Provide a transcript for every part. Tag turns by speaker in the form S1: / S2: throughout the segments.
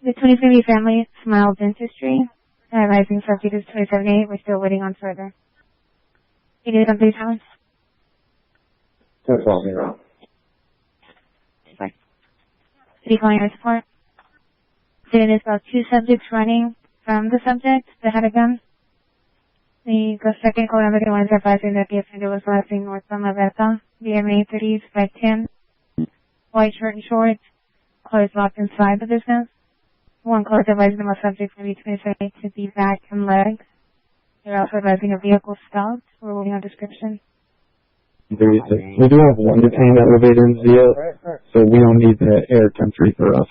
S1: The 23 family, Smile Dentistry. Rising subject is 278. We're still waiting on further. You need something, Thomas?
S2: That's all here.
S1: Sorry. City calling your support. It is about 2 subjects running from the subject that had a gun. The second call number was advising that the offender was passing north on La Veta, VMA 3510. White shirt and shorts, clothes locked inside the business. One call advising the subject maybe 27 to the back and legs. They're also advising a vehicle stopped. We're waiting on description.
S2: We do have one detained elevator in Zia, so we don't need the air country for us.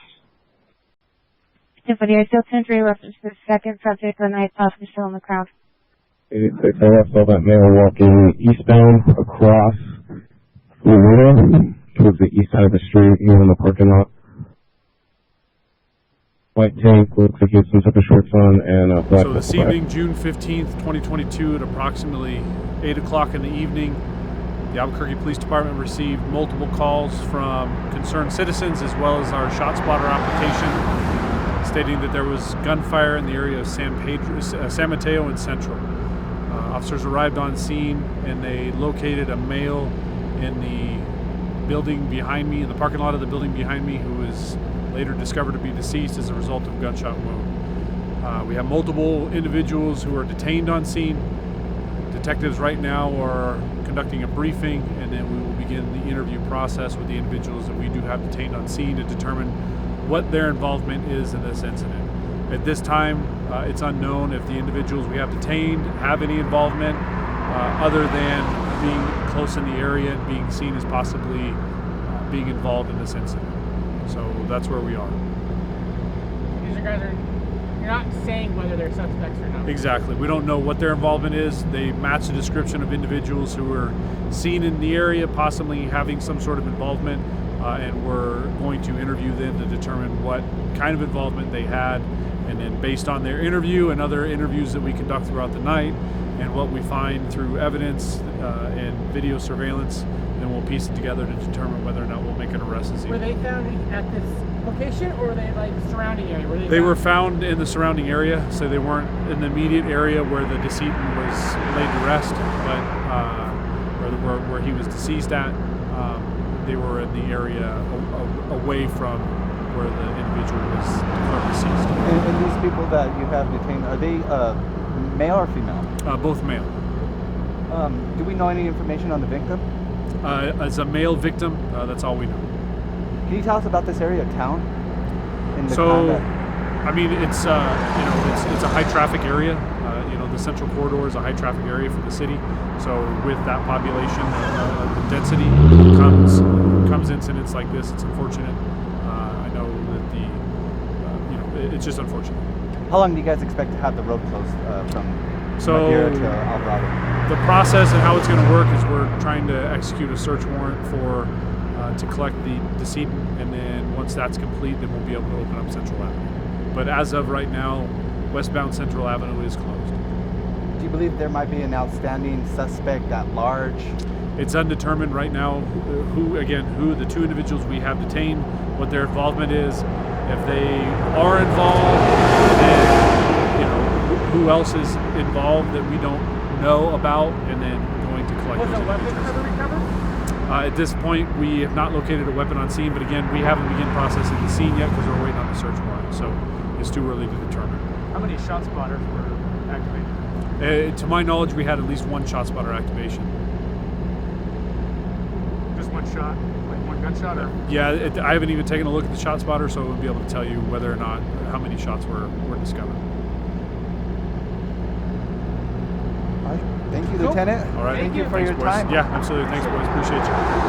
S1: But you're still 10-3 reference to the second subject of the night, possibly still in the crowd.
S2: 86, I saw that male walking eastbound across Florida towards the east side of the street, in the parking lot. White tank, looks like he has some type of shorts on, and a black.
S3: So this evening, June 15th, 2022, at approximately 8 o'clock in the evening, the Albuquerque Police Department received multiple calls from concerned citizens as well as our ShotSpotter application stating that there was gunfire in the area of San Mateo and Central. Officers arrived on scene and they located a male in the building behind me, in the parking lot of the building behind me, who was later discovered to be deceased as a result of gunshot wound. We have multiple individuals who are detained on scene. Detectives right now are conducting a briefing, and then we will begin the interview process with the individuals that we do have detained on scene to determine what their involvement is in this incident. At this time, it's unknown if the individuals we have detained have any involvement other than being close in the area and being seen as possibly being involved in this incident. So that's where we are.
S4: These guys are, you're not saying whether they're suspects or not.
S3: Exactly. We don't know what their involvement is. They match the description of individuals who were seen in the area possibly having some sort of involvement, and we're going to interview them to determine what kind of involvement they had, and then based on their interview and other interviews that we conduct throughout the night and what we find through evidence and video surveillance, then we'll piece it together to determine whether or not we'll make an arrest.
S4: Were they found at this location, or were they like surrounding area?
S3: They were found in the surrounding area, so they weren't in the immediate area where the decedent was laid to rest, but where he was deceased at. They were in the area away from where the individual was declared deceased.
S5: And these people that you have detained, are they male or female?
S3: Both male.
S5: Do we know any information on the victim?
S3: As a male victim, that's all we know.
S5: Can you tell us about this area of town?
S3: I mean, it's it's a high traffic area. The Central Corridor is a high traffic area for the city. So with that population, the density comes incidents like this. It's unfortunate. I know that it's just unfortunate.
S5: How long do you guys expect to have the road closed from Mateo to Alvarado?
S3: The process and how it's going to work is we're trying to execute a search warrant to collect the decedent, and then once that's complete, then we'll be able to open up Central Avenue. But as of right now, westbound Central Avenue is closed.
S5: Do you believe there might be an outstanding suspect at large?
S3: It's undetermined right now who the two individuals we have detained, what their involvement is. If they are involved, then who else is involved that we don't know about, and then going to collect those individuals.
S4: Was a weapon recovered?
S3: At this point, we have not located a weapon on scene, but again, we haven't begun processing the scene yet because we're waiting on the search warrant, so it's too early to determine.
S4: How many ShotSpotters were activated?
S3: To my knowledge, we had at least one ShotSpotter activation.
S4: Just one shot? Like one gunshot? Or?
S3: Yeah, I haven't even taken a look at the ShotSpotter, so I wouldn't be able to tell you whether or not how many shots were discovered.
S5: All right. Thank you, Lieutenant.
S3: All right.
S5: Thank you for your time.
S3: Yeah, absolutely. Thanks, boys. Appreciate you.